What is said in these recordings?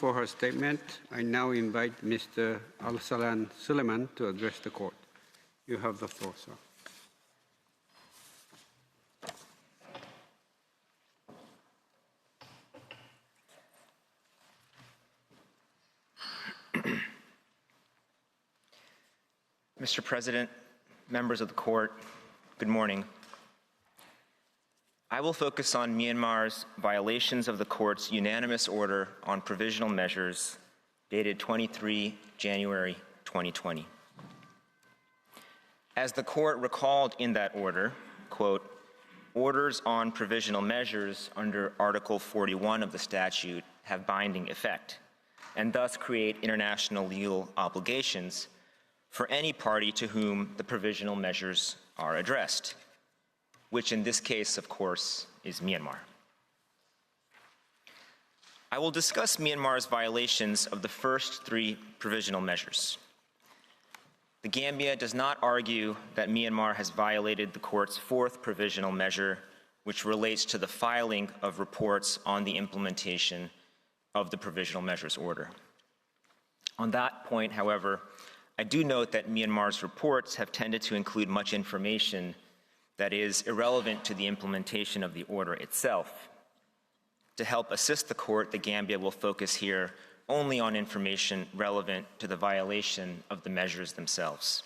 for her statement. I now invite Mr. Arsalan Suleman to address the court. You have the floor, sir. Mr. President, members of the court, good morning. I will focus on Myanmar's violations of the court's unanimous order on provisional measures dated 23 January 2020. As the court recalled in that order, quote, orders on provisional measures under Article 41 of the statute have binding effect and thus create international legal obligations for any party to whom the provisional measures are addressed, which in this case, of course, is Myanmar. I will discuss Myanmar's violations of the first three provisional measures. The Gambia does not argue that Myanmar has violated the court's fourth provisional measure, which relates to the filing of reports on the implementation of the provisional measures order. On that point, however, I do note that Myanmar's reports have tended to include much information that is irrelevant to the implementation of the order itself. To help assist the court, the Gambia will focus here only on information relevant to the violation of the measures themselves.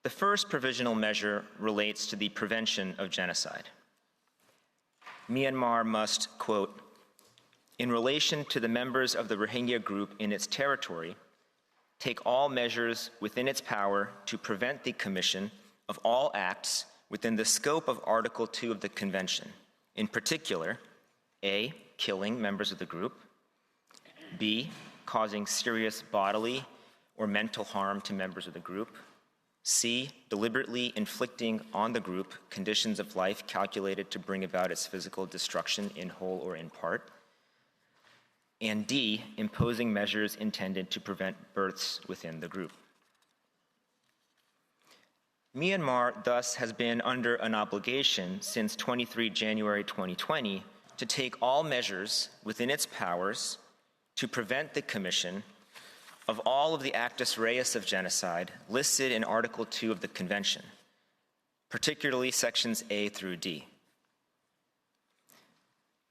The first provisional measure relates to the prevention of genocide. Myanmar must, quote, in relation to the members of the Rohingya group in its territory, take all measures within its power to prevent the commission of all acts within the scope of Article 2 of the Convention, in particular, A, killing members of the group, B, causing serious bodily or mental harm to members of the group, C, deliberately inflicting on the group conditions of life calculated to bring about its physical destruction in whole or in part, and D, imposing measures intended to prevent births within the group. Myanmar thus has been under an obligation since 23 January 2020 to take all measures within its powers to prevent the commission of all of the actus reus of genocide listed in Article 2 of the Convention, particularly sections A through D.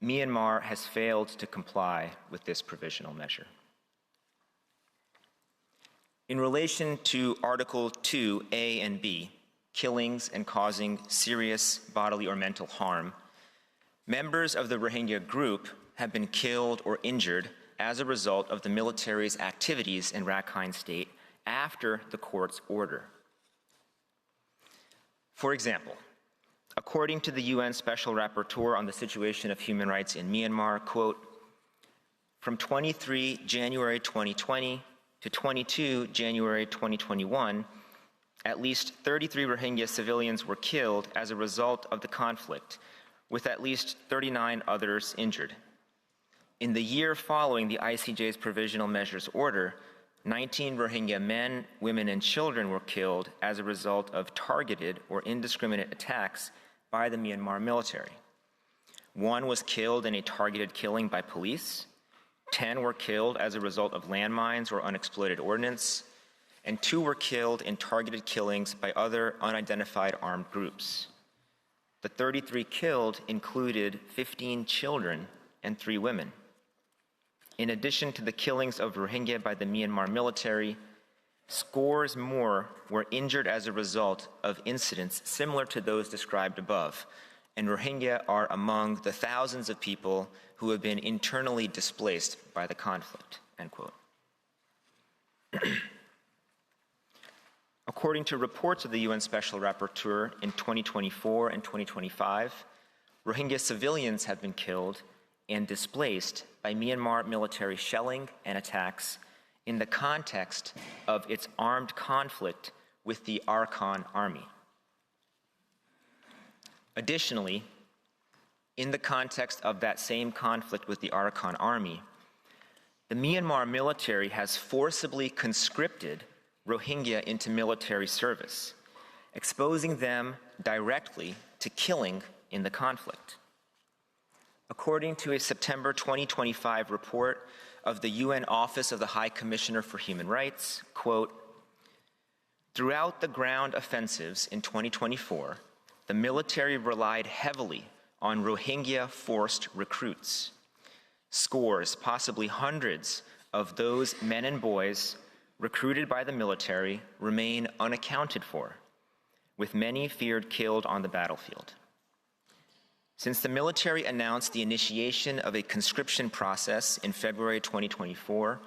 Myanmar has failed to comply with this provisional measure. In relation to Article 2, A and B, killings and causing serious bodily or mental harm, members of the Rohingya group have been killed or injured as a result of the military's activities in Rakhine State after the court's order. For example, according to the UN Special Rapporteur on the situation of human rights in Myanmar, quote, from 23 January 2020 to 22 January 2021, at least 33 Rohingya civilians were killed as a result of the conflict, with at least 39 others injured. In the year following the ICJ's provisional measures order, 19 Rohingya men, women, and children were killed as a result of targeted or indiscriminate attacks by the Myanmar military. 1 was killed in a targeted killing by police, 10 were killed as a result of landmines or unexploded ordnance, and 2 were killed in targeted killings by other unidentified armed groups. The 33 killed included 15 children and 3 women. In addition to the killings of Rohingya by the Myanmar military, scores more were injured as a result of incidents similar to those described above, and Rohingya are among the thousands of people who have been internally displaced by the conflict, end quote. According to reports of the UN Special Rapporteur in 2024 and 2025, Rohingya civilians have been killed and displaced by Myanmar military shelling and attacks in the context of its armed conflict with the Arsalan army. Additionally, in the context of that same conflict with the Arsalan army, the Myanmar military has forcibly conscripted Rohingya into military service, exposing them directly to killing in the conflict. According to a September 2025 report of the UN Office of the High Commissioner for Human Rights, quote, throughout the ground offensives in 2024, the military relied heavily on Rohingya forced recruits. Scores, possibly hundreds, of those men and boys recruited by the military remain unaccounted for, with many feared killed on the battlefield. Since the military announced the initiation of a conscription process in February 2024,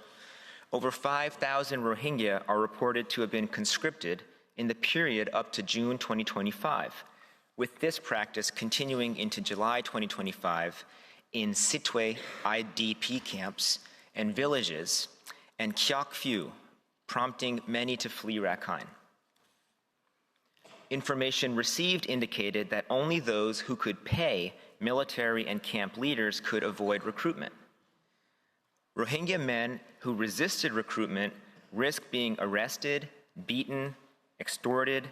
over 5,000 Rohingya are reported to have been conscripted in the period up to June 2025, with this practice continuing into July 2025 in Sitwe IDP camps and villages and Kyak Phu, prompting many to flee Rakhine. Information received indicated that only those who could pay military and camp leaders could avoid recruitment. Rohingya men who resisted recruitment risked being arrested, beaten, extorted,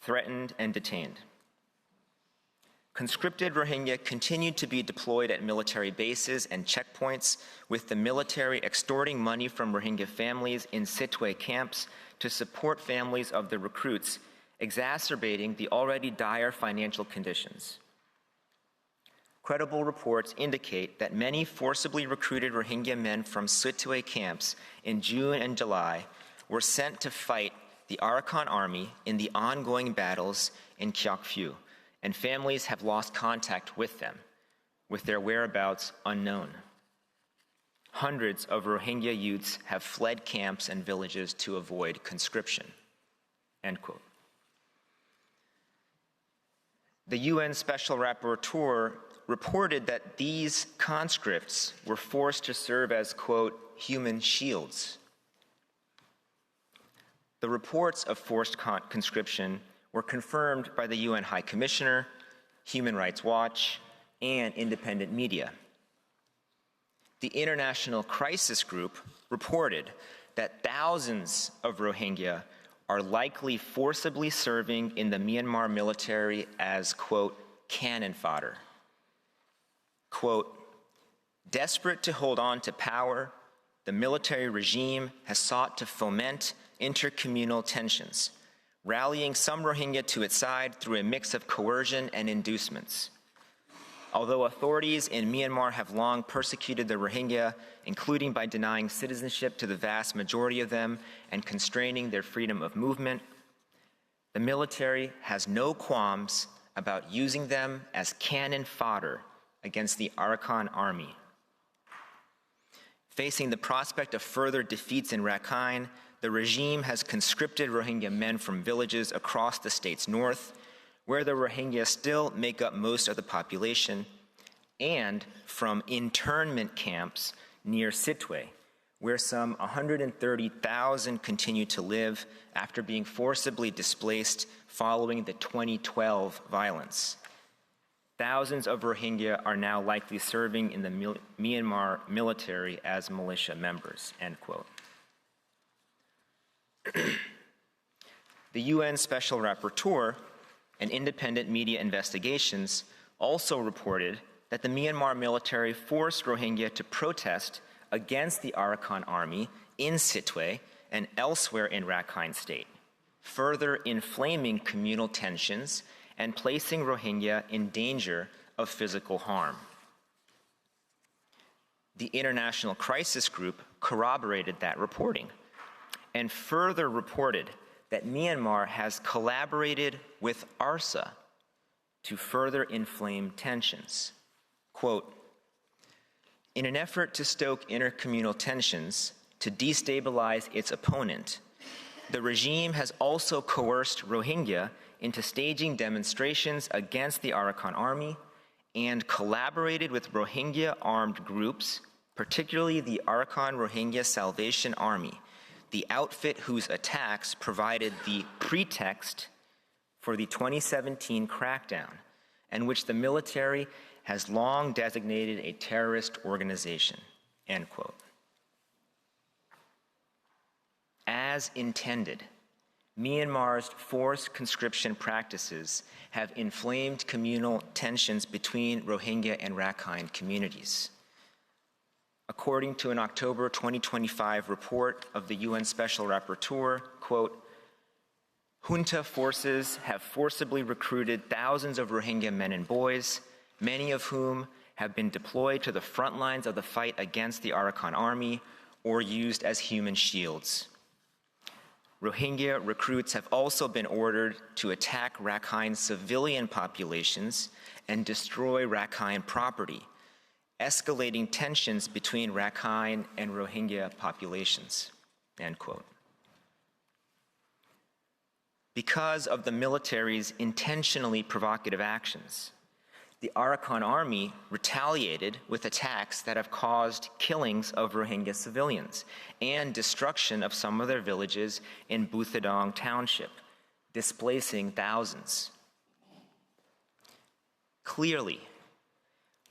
threatened, and detained. Conscripted Rohingya continued to be deployed at military bases and checkpoints, with the military extorting money from Rohingya families in Sitwe camps to support families of the recruits, exacerbating the already dire financial conditions. Credible reports indicate that many forcibly recruited Rohingya men from Sitwe camps in June and July were sent to fight the Arakan army in the ongoing battles in Kyak Phu, and families have lost contact with them, with their whereabouts unknown. Hundreds of Rohingya youths have fled camps and villages to avoid conscription. End quote. The UN Special Rapporteur reported that these conscripts were forced to serve as, quote, human shields. The reports of forced conscription were confirmed by the UN High Commissioner, Human Rights Watch, and independent media. The International Crisis Group reported that thousands of Rohingya are likely forcibly serving in the Myanmar military as, quote, cannon fodder. Quote, desperate to hold on to power, the military regime has sought to foment intercommunal tensions, rallying some Rohingya to its side through a mix of coercion and inducements. Although authorities in Myanmar have long persecuted the Rohingya, including by denying citizenship to the vast majority of them and constraining their freedom of movement, the military has no qualms about using them as cannon fodder against the Arakan army. Facing the prospect of further defeats in Rakhine, the regime has conscripted Rohingya men from villages across the state's north, where the Rohingya still make up most of the population, and from internment camps near Sitwe, where some 130,000 continue to live after being forcibly displaced following the 2012 violence. Thousands of Rohingya are now likely serving in the Myanmar military as militia members, end quote. The UN Special Rapporteur and independent media investigations also reported that the Myanmar military forced Rohingya to protest against the Arakan army in Sitwe and elsewhere in Rakhine State, further inflaming communal tensions and placing Rohingya in danger of physical harm. The International Crisis Group corroborated that reporting and further reported that Myanmar has collaborated with ARSA to further inflame tensions. Quote, in an effort to stoke intercommunal tensions, to destabilize its opponent, the regime has also coerced Rohingya into staging demonstrations against the Arakan army and collaborated with Rohingya armed groups, particularly the Arakan Rohingya Salvation Army, the outfit whose attacks provided the pretext for the 2017 crackdown, and which the military has long designated a terrorist organization, end quote. As intended, Myanmar's forced conscription practices have inflamed communal tensions between Rohingya and Rakhine communities. According to an October 2025 report of the UN Special Rapporteur, quote, junta forces have forcibly recruited thousands of Rohingya men and boys, many of whom have been deployed to the front lines of the fight against the Arakan army or used as human shields. Rohingya recruits have also been ordered to attack Rakhine civilian populations and destroy Rakhine property, escalating tensions between Rakhine and Rohingya populations, end quote. Because of the military's intentionally provocative actions, the Arakan army retaliated with attacks that have caused killings of Rohingya civilians and destruction of some of their villages in Buthadong Township, displacing thousands. Clearly,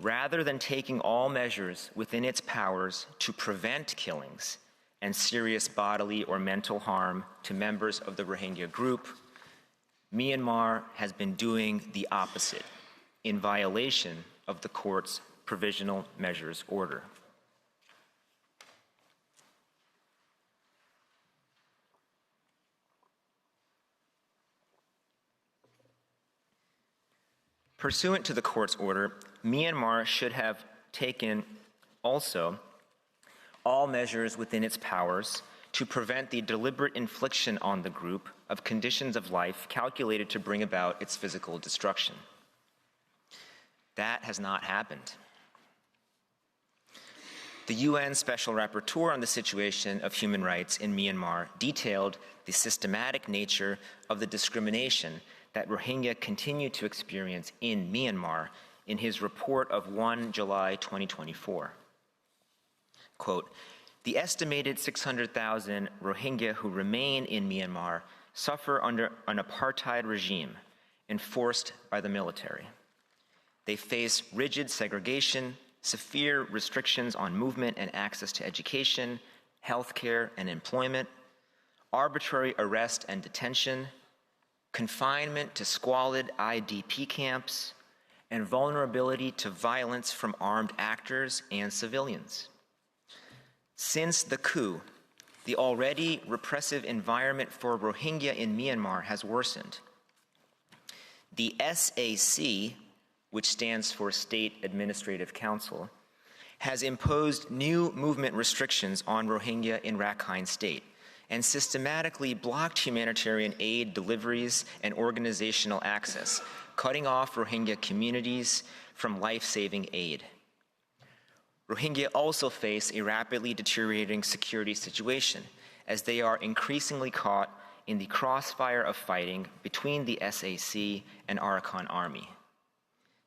rather than taking all measures within its powers to prevent killings and serious bodily or mental harm to members of the Rohingya group, Myanmar has been doing the opposite, in violation of the court's provisional measures order. Pursuant to the court's order, Myanmar should have taken also all measures within its powers to prevent the deliberate infliction on the group of conditions of life calculated to bring about its physical destruction. That has not happened. The UN Special Rapporteur on the situation of human rights in Myanmar detailed the systematic nature of the discrimination that Rohingya continue to experience in Myanmar in his report of 1 July 2024. Quote, the estimated 600,000 Rohingya who remain in Myanmar suffer under an apartheid regime enforced by the military. They face rigid segregation, severe restrictions on movement and access to education, healthcare, and employment, arbitrary arrest and detention, confinement to squalid IDP camps, and vulnerability to violence from armed actors and civilians. Since the coup, the already repressive environment for Rohingya in Myanmar has worsened. The SAC, which stands for State Administrative Council, has imposed new movement restrictions on Rohingya in Rakhine State and systematically blocked humanitarian aid deliveries and organizational access, cutting off Rohingya communities from life-saving aid. Rohingya also face a rapidly deteriorating security situation as they are increasingly caught in the crossfire of fighting between the SAC and Arakan army.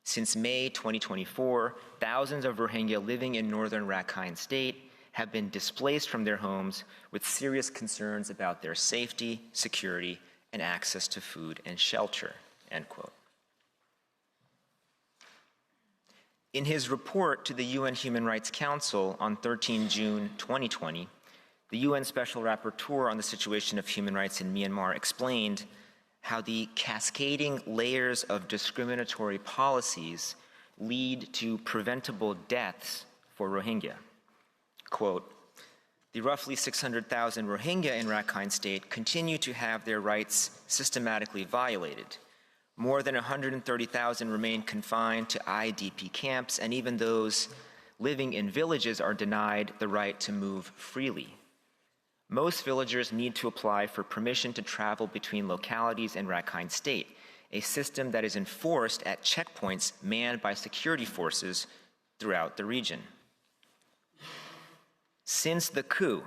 Since May 2024, thousands of Rohingya living in northern Rakhine State have been displaced from their homes with serious concerns about their safety, security, and access to food and shelter, end quote. In his report to the UN Human Rights Council on 13 June 2020, the UN Special Rapporteur on the situation of human rights in Myanmar explained how the cascading layers of discriminatory policies lead to preventable deaths for Rohingya. Quote, the roughly 600,000 Rohingya in Rakhine State continue to have their rights systematically violated. More than 130,000 remain confined to IDP camps, and even those living in villages are denied the right to move freely. Most villagers need to apply for permission to travel between localities in Rakhine State, a system that is enforced at checkpoints manned by security forces throughout the region. Since the coup,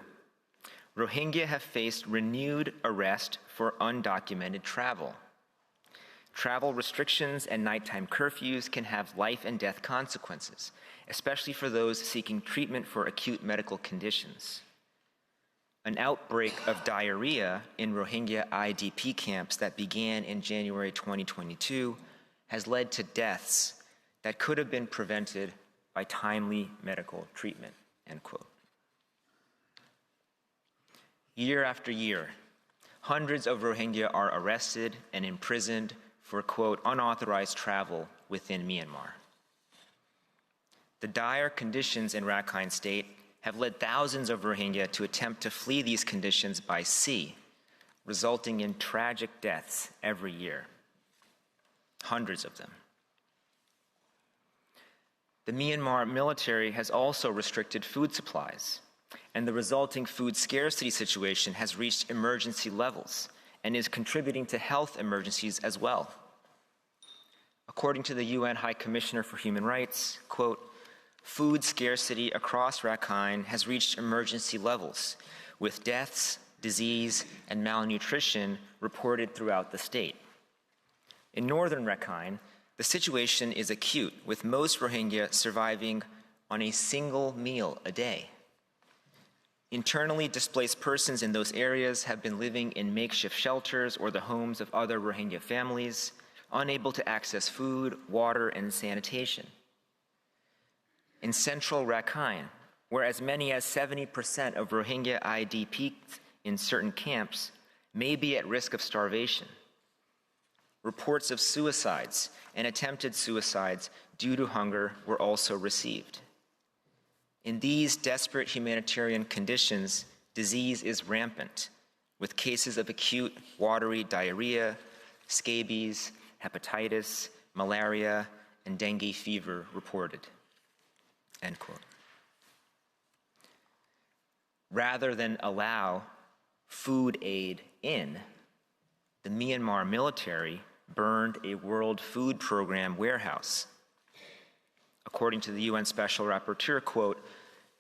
Rohingya have faced renewed arrest for undocumented travel. Travel restrictions and nighttime curfews can have life and death consequences, especially for those seeking treatment for acute medical conditions. An outbreak of diarrhea in Rohingya IDP camps that began in January 2022 has led to deaths that could have been prevented by timely medical treatment, end quote. Year after year, hundreds of Rohingya are arrested and imprisoned for, quote, unauthorized travel within Myanmar. The dire conditions in Rakhine State have led thousands of Rohingya to attempt to flee these conditions by sea, resulting in tragic deaths every year. Hundreds of them. The Myanmar military has also restricted food supplies, and the resulting food scarcity situation has reached emergency levels and is contributing to health emergencies as well. According to the UN High Commissioner for Human Rights, quote, food scarcity across Rakhine has reached emergency levels, with deaths, disease, and malnutrition reported throughout the state. In northern Rakhine, the situation is acute, with most Rohingya surviving on a single meal a day. Internally displaced persons in those areas have been living in makeshift shelters or the homes of other Rohingya families, unable to access food, water, and sanitation. In central Rakhine, where as many as 70% of Rohingya IDPs in certain camps may be at risk of starvation, reports of suicides and attempted suicides due to hunger were also received. In these desperate humanitarian conditions, disease is rampant, with cases of acute watery diarrhea, scabies, hepatitis, malaria, and dengue fever reported. End quote. Rather than allow food aid in, the Myanmar military burned a World Food Program warehouse. According to the UN Special Rapporteur, quote,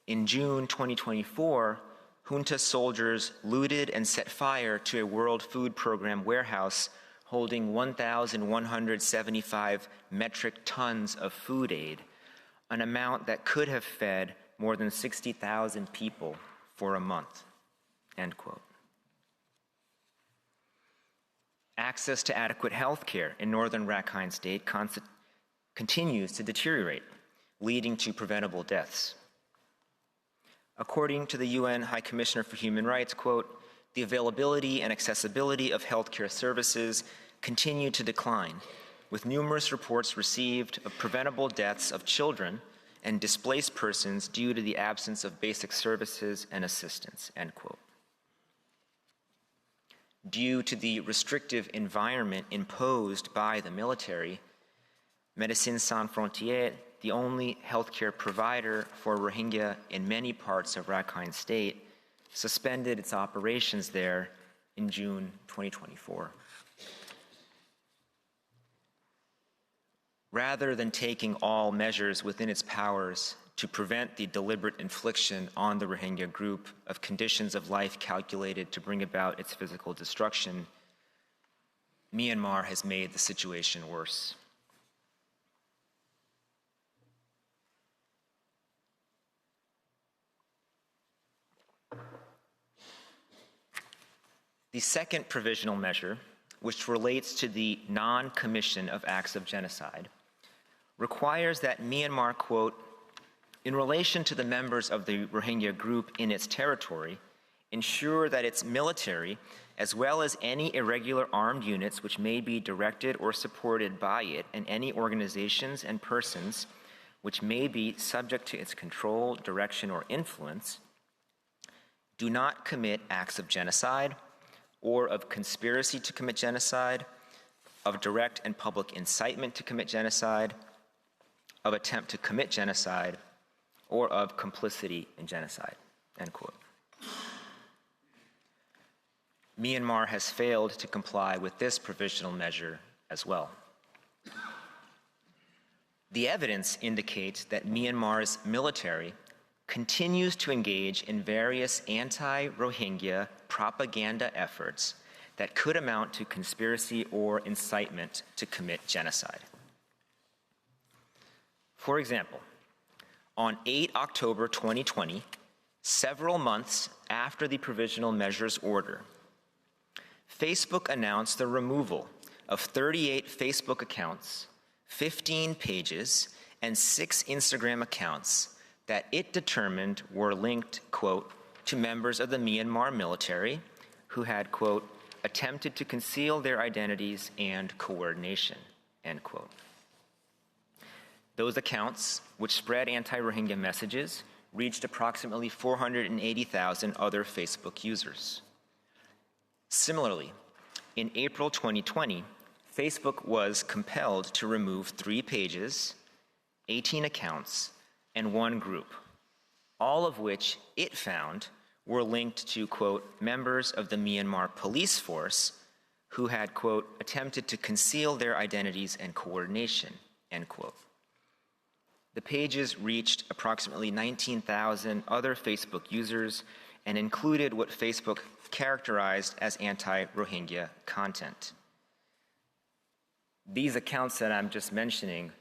in June 2024, junta soldiers looted and set fire to a World Food Program warehouse holding 1,175 metric tons of food aid, an amount that could have fed more than 60,000 people for a month, end quote. Access to adequate health care in northern Rakhine State continues to deteriorate, leading to preventable deaths. According to the UN High Commissioner for Human Rights, quote, the availability and accessibility of healthcare services continue to decline, with numerous reports received of preventable deaths of children and displaced persons due to the absence of basic services and assistance, end quote. Due to the restrictive environment imposed by the military, Médecins Sans Frontières, the only healthcare provider for Rohingya in many parts of Rakhine State, suspended its operations there in June 2024. Rather than taking all measures within its powers to prevent the deliberate infliction on the Rohingya group of conditions of life calculated to bring about its physical destruction, Myanmar has made the situation worse. The second provisional measure, which relates to the non-commission of acts of genocide, requires that Myanmar, quote, in relation to the members of the Rohingya group in its territory, ensure that its military, as well as any irregular armed units which may be directed or supported by it, and any organizations and persons which may be subject to its control, direction, or influence, do not commit acts of genocide or of conspiracy to commit genocide, of direct and public incitement to commit genocide, of attempt to commit genocide, or of complicity in genocide, end quote. Myanmar has failed to comply with this provisional measure as well. The evidence indicates that Myanmar's military continues to engage in various anti-Rohingya propaganda efforts that could amount to conspiracy or incitement to commit genocide. For example, on 8 October 2020, several months after the provisional measures order, Facebook announced the removal of 38 Facebook accounts, 15 pages, and 6 Instagram accounts that it determined were linked, quote, to members of the Myanmar military who had, quote, attempted to conceal their identities and coordination, end quote. Those accounts, which spread anti-Rohingya messages, reached approximately 480,000 other Facebook users. Similarly, in April 2020, Facebook was compelled to remove 3 pages, 18 accounts, and 1 group, all of which it found were linked to, quote, members of the Myanmar police force who had, quote, attempted to conceal their identities and coordination, end quote. The pages reached approximately 19,000 other Facebook users and included what Facebook characterized as anti-Rohingya content. These accounts that I'm just mentioning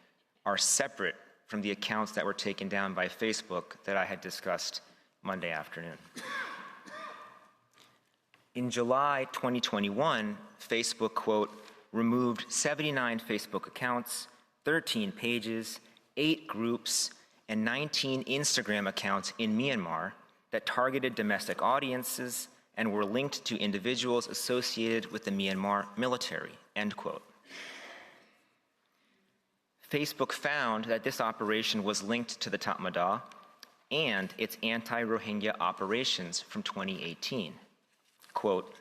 are separate from the accounts that were taken down by Facebook that I had discussed Monday afternoon. In July 2021, Facebook, quote, removed 79 Facebook accounts, 13 pages, 8 groups, and 19 Instagram accounts in Myanmar that targeted domestic audiences and were linked to individuals associated with the Myanmar military, end quote. Facebook found that this operation was linked to the Tatmadaw and its anti-Rohingya operations from 2018. Quote,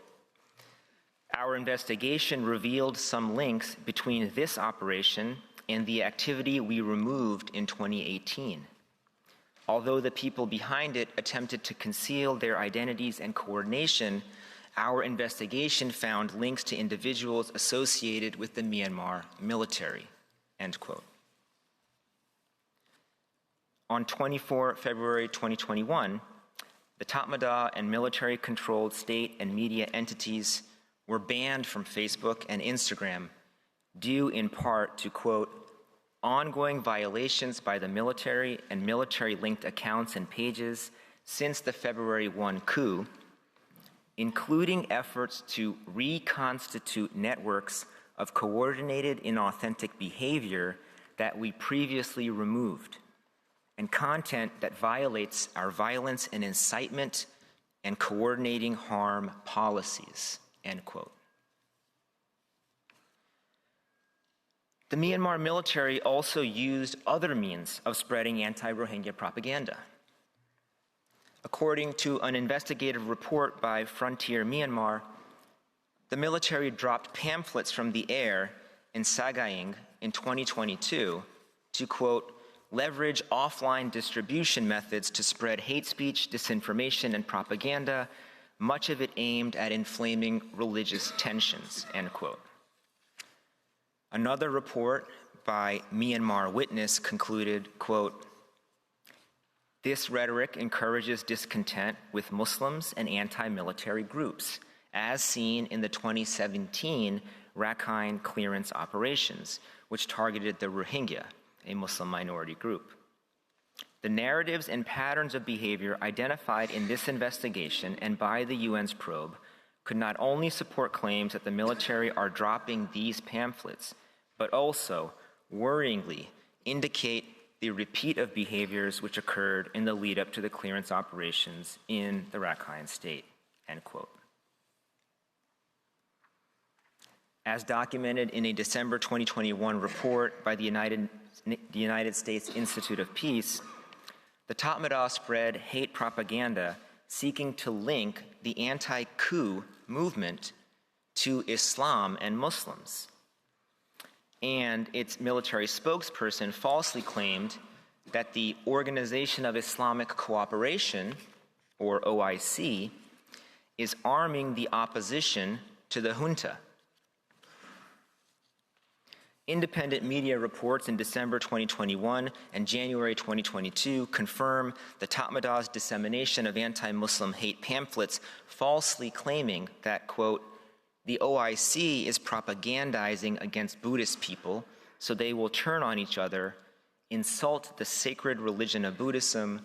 our investigation revealed some links between this operation and the activity we removed in 2018. Although the people behind it attempted to conceal their identities and coordination, our investigation found links to individuals associated with the Myanmar military, end quote. On 24 February 2021, the Tatmadaw and military-controlled state and media entities were banned from Facebook and Instagram due in part to, quote, ongoing violations by the military and military-linked accounts and pages since the February 1 coup, including efforts to reconstitute networks of coordinated inauthentic behavior that we previously removed, and content that violates our violence and incitement and coordinating harm policies, end quote. The Myanmar military also used other means of spreading anti-Rohingya propaganda. According to an investigative report by Frontier Myanmar, the military dropped pamphlets from the air in Sagaing in 2022 to, quote, leverage offline distribution methods to spread hate speech, disinformation, and propaganda, much of it aimed at inflaming religious tensions, end quote. Another report by Myanmar Witness concluded, quote, this rhetoric encourages discontent with Muslims and anti-military groups, as seen in the 2017 Rakhine clearance operations, which targeted the Rohingya, a Muslim minority group. The narratives and patterns of behavior identified in this investigation and by the UN's probe could not only support claims that the military are dropping these pamphlets, but also, worryingly, indicate the repeat of behaviors which occurred in the lead-up to the clearance operations in the Rakhine state, end quote. As documented in a December 2021 report by the United States Institute of Peace, the Tatmadaw spread hate propaganda seeking to link the anti-coup movement to Islam and Muslims. And its military spokesperson falsely claimed that the Organization of Islamic Cooperation, or OIC, is arming the opposition to the junta. Independent media reports in December 2021 and January 2022 confirm the Tatmadaw's dissemination of anti-Muslim hate pamphlets, falsely claiming that, quote, the OIC is propagandizing against Buddhist people so they will turn on each other, insult the sacred religion of Buddhism,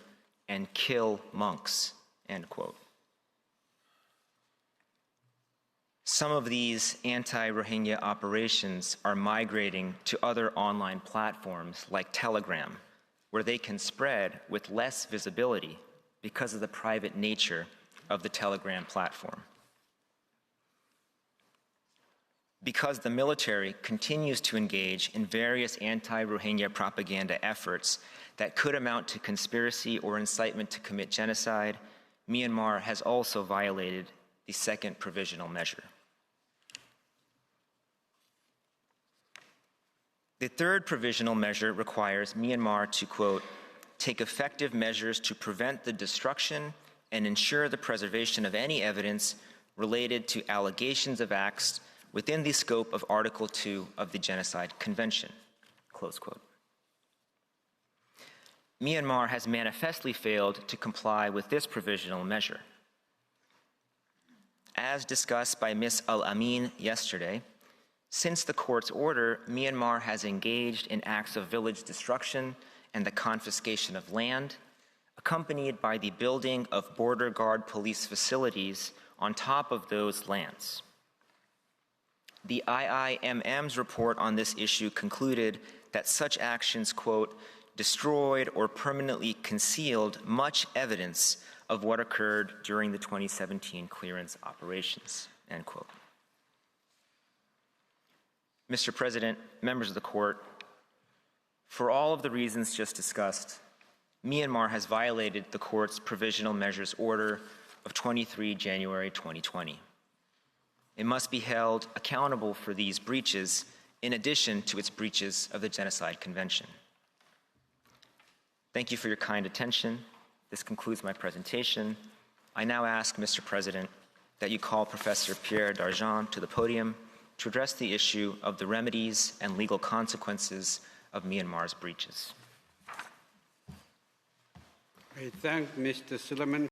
and kill monks, end quote. Some of these anti-Rohingya operations are migrating to other online platforms like Telegram, where they can spread with less visibility because of the private nature of the Telegram platform. because the military continues to engage in various anti-Rohingya propaganda efforts that could amount to conspiracy or incitement to commit genocide, Myanmar has also violated the second provisional measure. The third provisional measure requires Myanmar to, quote, take effective measures to prevent the destruction and ensure the preservation of any evidence related to allegations of acts within the scope of Article 2 of the Genocide Convention, close quote. Myanmar has manifestly failed to comply with this provisional measure. As discussed by Ms. Al-Amin yesterday, since the court's order, Myanmar has engaged in acts of village destruction and the confiscation of land, accompanied by the building of border guard police facilities on top of those lands. The IIMM's report on this issue concluded that such actions, quote, destroyed or permanently concealed much evidence of what occurred during the 2017 clearance operations, end quote. Mr. President, members of the court, for all of the reasons just discussed, Myanmar has violated the court's provisional measures order of 23 January 2020. It must be held accountable for these breaches in addition to its breaches of the Genocide Convention. Thank you for your kind attention. This concludes my presentation. I now ask, Mr. President, that you call Professor Pierre Dargent to the podium to address the issue of the remedies and legal consequences of Myanmar's breaches. I thank Mr. Suleman